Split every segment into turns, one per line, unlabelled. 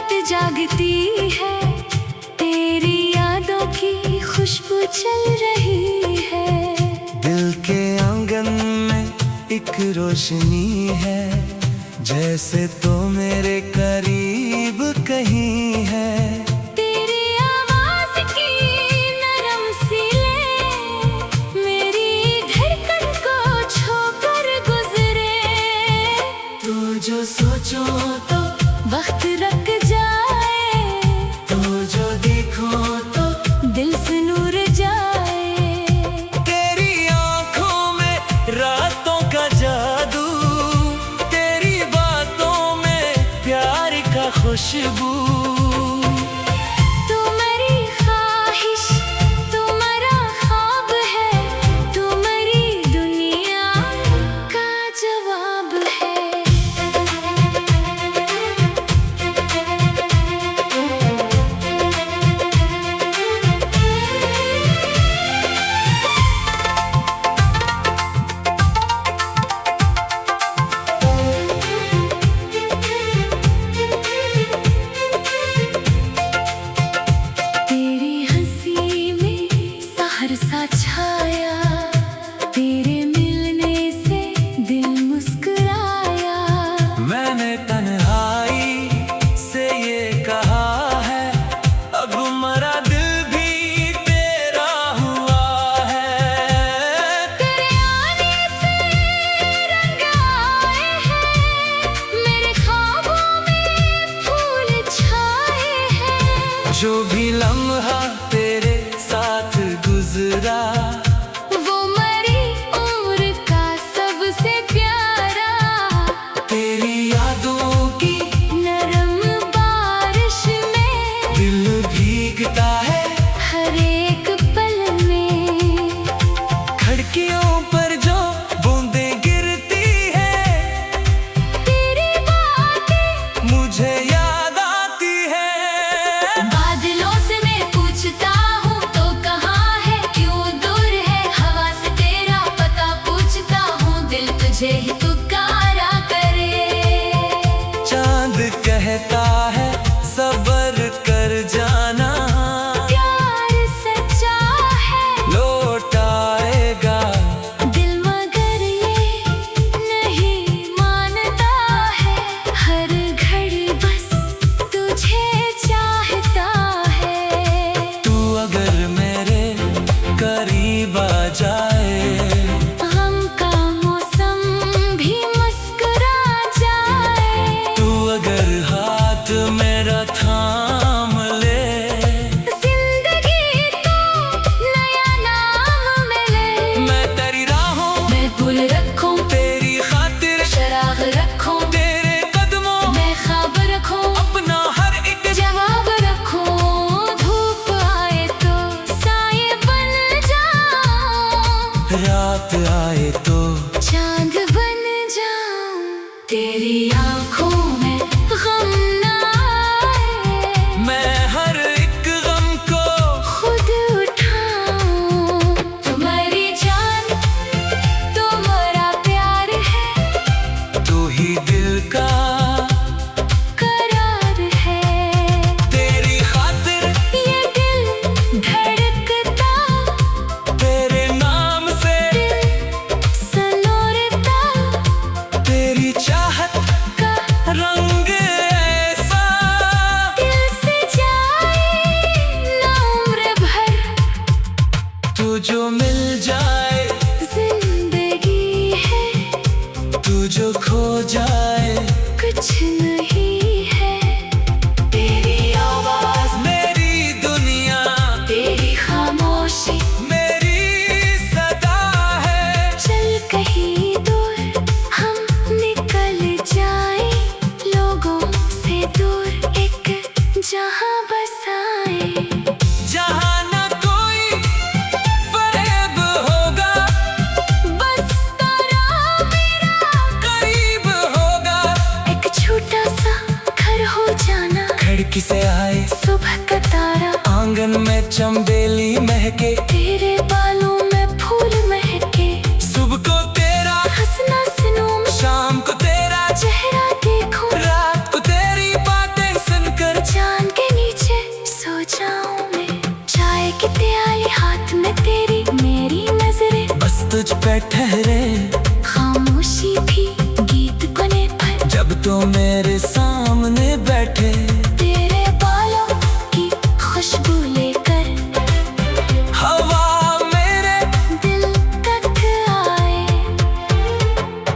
रात जागती है, तेरी यादों की खुशबू चल रही है।
दिल के आंगन में एक रोशनी है, जैसे तो मेरे करीब कहीं है।
तेरी आवाज की नरम सी ले मेरी धड़कन को छूकर गुजरे।
तो जो सोचो तो
वक्त रुक जाए,
तो जो देखो तो
दिल से नूर जाए।
तेरी आंखों में रातों का जादू, तेरी बातों में प्यार का खुशबू।
तू मेरी ख्वाहिश, तू मेरा ख्वाब है, तू मेरी दुनिया का जवाब है। तेरी हंसी में सहर सा छाया, तेरे मिलने से दिल मुस्कुराया।
मैंने तन्हाई से ये कहा है, अब मरा दिल भी तेरा हुआ है।
तेरे आने से रंग आए हैं, मेरे ख्वाबों में फूल छाए हैं।
जो भी लम्हा तेरे साथ गुजरा,
वो मेरी उम्र का सबसे प्यारा।
तेरी यादों की
नरम बारिश में
दिल भीगता है।
हर एक पल में
खिड़कियों पर जो बूंदें गिरती है,
तेरी बातें
मुझे याद आती है।
बादलों से मैं पूछता हूँ तो कहाँ है, क्यों दूर है। हवा से तेरा पता पूछता हूँ, दिल तुझे ही पुकारा करे।
चांद कहता है सब्र कर जाना,
प्यार सच्चा है
लौट आएगा।
दिल मगर ये नहीं मानता है, हर घड़ी बस तुझे चाहता है।
तू अगर मेरे करीब आ जाए,
गम का मौसम भी मुस्कुरा जाए।
तू अगर हाथ मेरा थाम ले,
जिंदगी को नया नाम मिले।
मैं तेरी राहों
मैं फूल रखूं,
तेरी खातिर,
चराग रखूं,
तेरे कदमों
मैं ख्वाब रखूं,
अपना हर एक
जवाब रखूं। धूप आए तो साये बन जाऊं,
रात आए तो
चांद बन जाऊं। तेरी आंखों में गम ना आए,
मैं हर एक गम को
खुद उठाऊं। तुम्हारी जान, तुम्हारा प्यार है,
तू ही दिल का
करार है।
तेरी खातिर,
ये दिल धड़कता,
तेरे नाम से
दिल सलोरता।
तेरी चाहत
का
रंग ऐसा,
दिल से जाए ना उम्र भर।
तू जो मिल जाए,
जिंदगी है,
तू जो खो जाए,
कुछ नहीं है। तेरी आवाज,
मेरी दुनिया,
तेरी खामोशी,
मेरी सदा है।
चल कहीं दूर हम निकल जाए, लोगों से दूर एक जहां बसाए।
जहाँ न कोई फरेब होगा,
बस तेरा मेरा
करीब होगा।
एक छोटा सा घर हो जाना,
खिड़की से आए
सुबह का तारा,
आंगन में चंबेली महके,
तेरे बालों में फूल महके।
सुबह को तेरा
हंसना सुनूं,
शाम को तेरा
चेहरा देखूं,
रात को तेरी बातें सुनकर ठहरे,
खामोशी भी गीत बने पर
जब तो मेरे सामने बैठे।
तेरे बालों की खुशबू लेकर
हवा मेरे
दिल तक आए,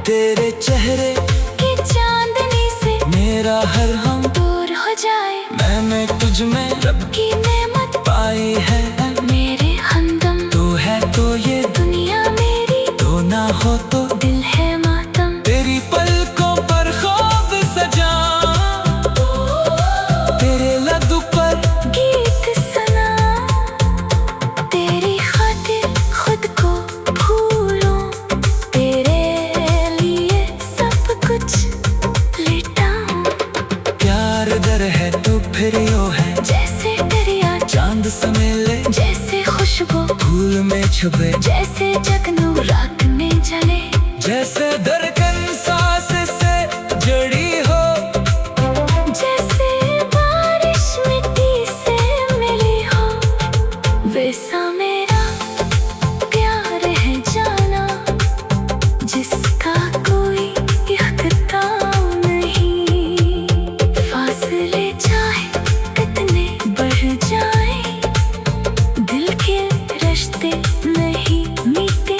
तेरे चेहरे
कि चांदनी से
मेरा हर हम
दूर हो जाए।
मैंने तुझ में रब
की नेमत
पाई है,
मेरे हमदम
तू है तो ये
दुनिया मेरी,
तो ना हो तो
दिल है मातम।
तेरी पलकों पर ख्वाब सजा, तेरे लड्डू पर
गीत सुना, तेरी खातिर खुद को भूलूं, तेरे लिए सब कुछ लिटाऊं।
प्यार दर है तो फिर यो है,
जैसे दरिया
चांद समेले
जैसे खुशबू,
फूल में छुपे
जैसे जगनू रात में जले।
जैसे धड़कन सांस से जड़ी हो,
जैसे बारिश मिट्टी से मिली हो, वैसा मेरा प्यार है जाना, जिसका कोई इख्तिताम नहीं। फासले चाहे कितने बढ़ जाए, दिल के रिश्ते नहीं मिटे।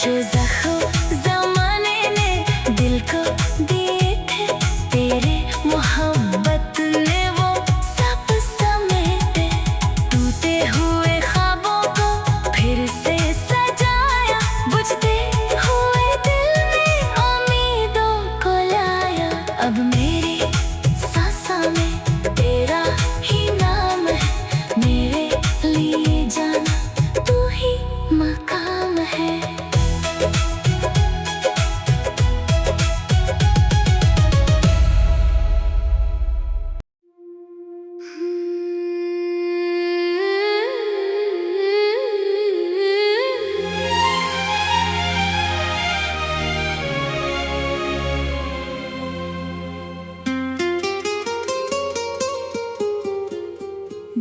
जो जख्म जमाने ने दिल को दिए थे, तेरे मोहब्बत ने वो सब समेटे। टूटे हुए ख्वाबों को फिर से सजाया, बुझते हुए दिल में उम्मीदों को लाया। अब मेरी सांसों में तेरा ही नाम है, मेरे लिए जाना तू ही मकाम है।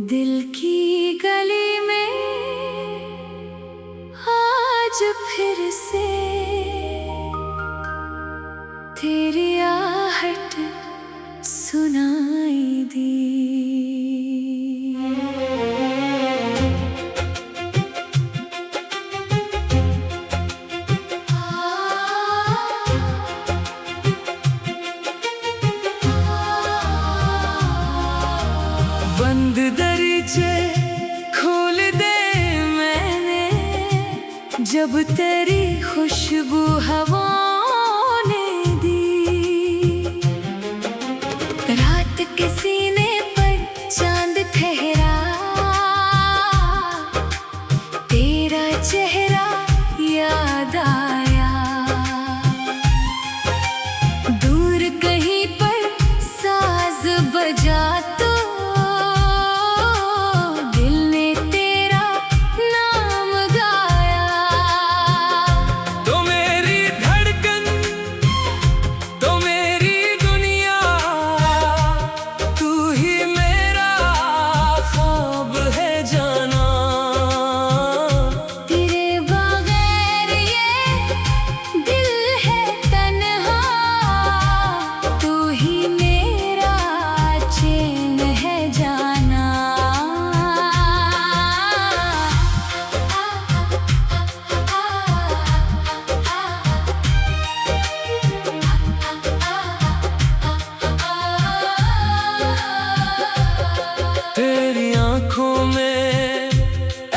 दिल की गली में आज फिर से तेरी आहट सुनाई दी। बंद दरीचे खोल दे मैंने, जब तेरी खुशबू हवाओं ने दी। रात के सीने पर चांद ठहरा, तेरा चेहरा याद आया। दूर कहीं पर साज बजा तो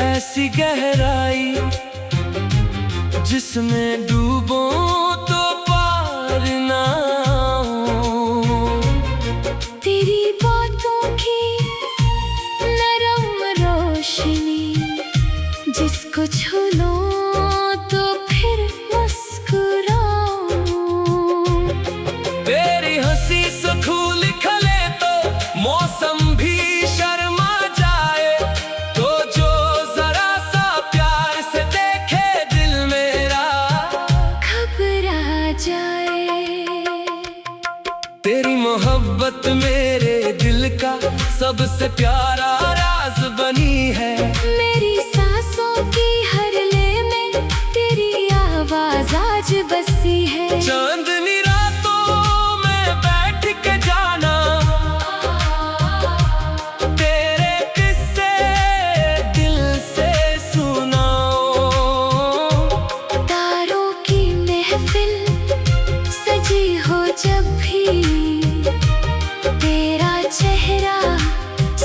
ऐसी गहराई जिसमें डूबो तो पार ना हो। तेरी बातों की नरम रोशनी, जिसको छू लो तो फिर मुस्कुराऊं। तेरी हंसी से फूल खिले तो मौसम भी शर्मा जाए, तो जो जरा सा प्यार से देखे दिल मेरा घबरा जाए। तेरी मोहब्बत मेरे दिल का सबसे प्यारा राज बनी है। मेरी सांसों की हर ले में तेरी आवाज आज बसी है। चांदनी रातों में बैठ के जाना, तेरे किस्से दिल से सुनाओ। तारों की महफिल सजी हो जब भी, तेरा चेहरा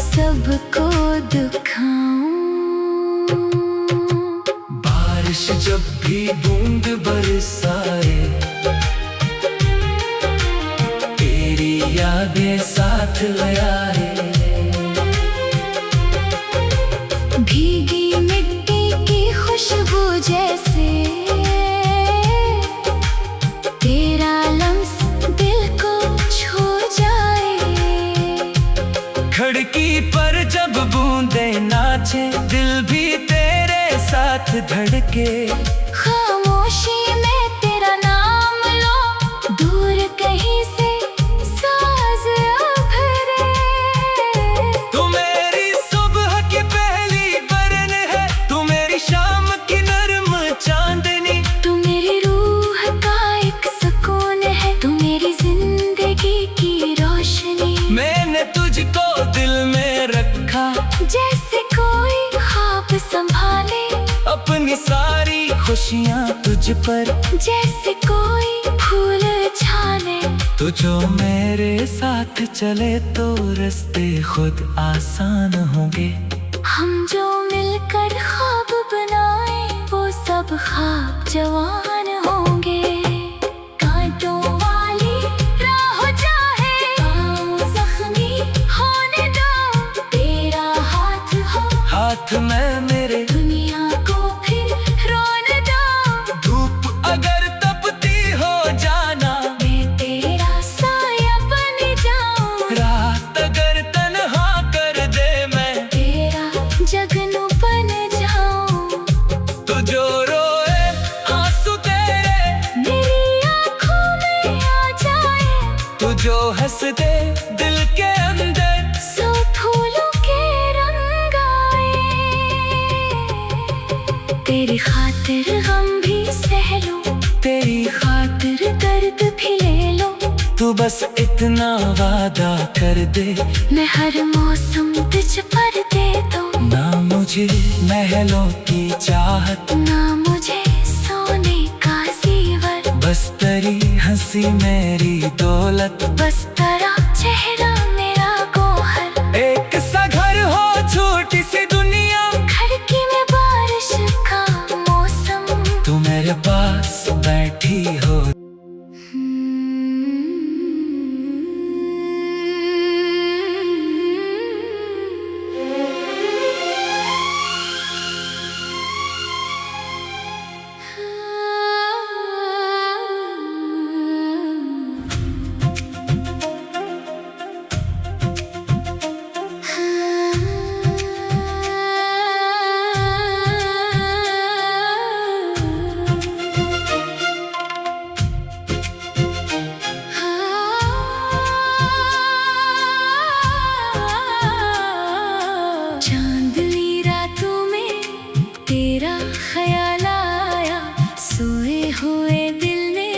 सबको दिखाऊं। बारिश जब भी बूंद बरसाए, तेरी यादें साथ ले आए। भीगी मिट्टी की खुशबू जैसे तेरा लम्स दिल को छू जाए। खिड़की पर जब बूंदे नाचे, दिल भी तेरे साथ धड़के। खामोशी में तेरा नाम लो, दूर कहीं से साज उभरे। तू मेरी सुबह की पहली बरन है, तू मेरी शाम की नरम चांदनी। तू मेरी रूह का एक सुकून है, तू मेरी जिंदगी की रोशनी। मैंने तुझको दिल में रखा, जैसे कोई ख्वाब संभाले अपनी सारी
खुशियाँ तुझ पर
जैसे कोई फूल छाने।
तू जो मेरे साथ चले तो रास्ते खुद आसान होंगे।
हम जो मिलकर ख्वाब बनाए वो सब ख्वाब जवान होंगे। कांटों वाली राह चाहे पाँव जख्मी होने दो, तेरा हाथ हो
हाथ में मेरे
दुनिया को फिर रोने दो।
धूप अगर तपती हो जाना,
मैं तेरा साया बन जाऊं।
रात अगर तन्हा कर दे, मैं
तेरा जगनू बन जाऊं।
तू जो रोए आंसू तेरे
मेरी आँखों में आ जाए।
तू जो हंस दे दिल के अंदर,
सौ फूलों के रंग आए। तेरी खातिर गम भी सह लो,
तेरी
खातिर दर्द भी ले लो।
तू बस इतना वादा कर दे,
मैं हर मौसम तुझ पर दे दूं।
ना मुझे महलों की चाहत,
ना मुझे सोने का जीवर,
बस तेरी हंसी मेरी दौलत।
बस तेरा चेहरा मेरा गौहर।
एक सा घर हो छोटी सी दुनिया,
खिड़की में बारिश का मौसम।
तू मेरे पास बैठी हो।
चांदनी रातों में तेरा ख्याल आया, सोए हुए दिल ने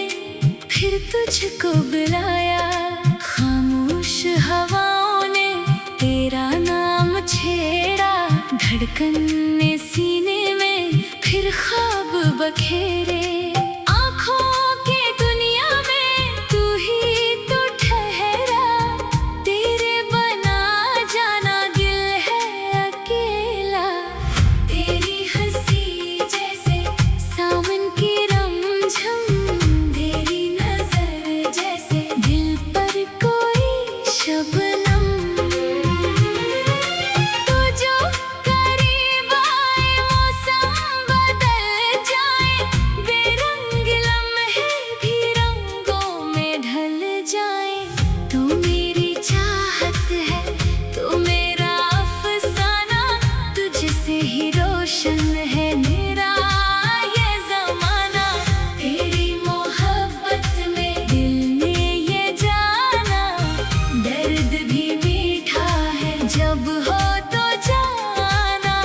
फिर तुझको बुलाया। खामोश हवाओं ने तेरा नाम छेड़ा, धड़कन ने सीने में फिर ख्वाब बखेरे। आँखों के दुनिया में तू ही तो ठहरा, तेरे बना जाना दिल है अकेला। तेरी हंसी जैसे सावन की रमझम, तेरी नजर जैसे दिल पर कोई शबनम। तू जो करीब आए मौसम बदल जाए, बेरंग लम्हे भी रंगों में ढल जाए। तू मेरी चाहत है, तू मेरा अफसाना, तुझसे ही रोशन है मेरा ये जमाना। तेरी मोहब्बत में दिल ने ये जाना, दर्द भी मीठा है जब हो तो जाना।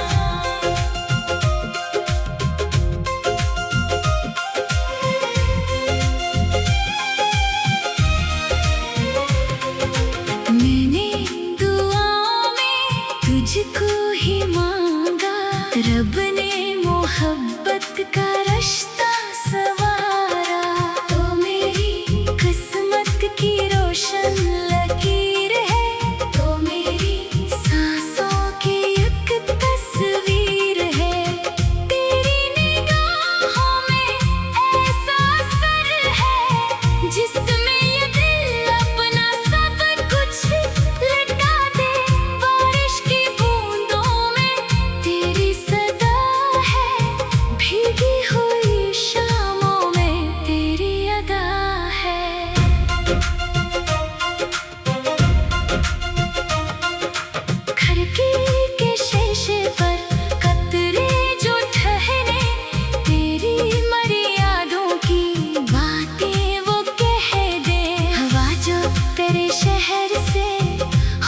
मैंने दुआओं में तुझको ही मांगा, रब ने मोहब्बत का रिश्ता सवारा। तो मेरी किस्मत की रोशन लकीर है, तो मेरी सांसों की एक तस्वीर है। तेरी निगाहों में ऐसा असर है जिसमें ये दिल अपना सब कुछ लुटा दे। बारिश की बूंदों में तेरी सदा है, भीगी हुई शामों में तेरी अदा है। खिड़की के शीशे पर कतरे जो ठहरे, तेरी मरी यादों की बातें वो कह दे। हवा जो तेरे शहर से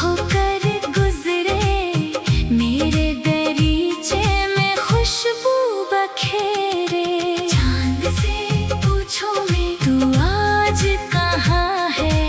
होकर गुजरे, मेरे दरीचे में खुशबू बखेरे। चांद से पूछो मैं तू आज कहाँ है,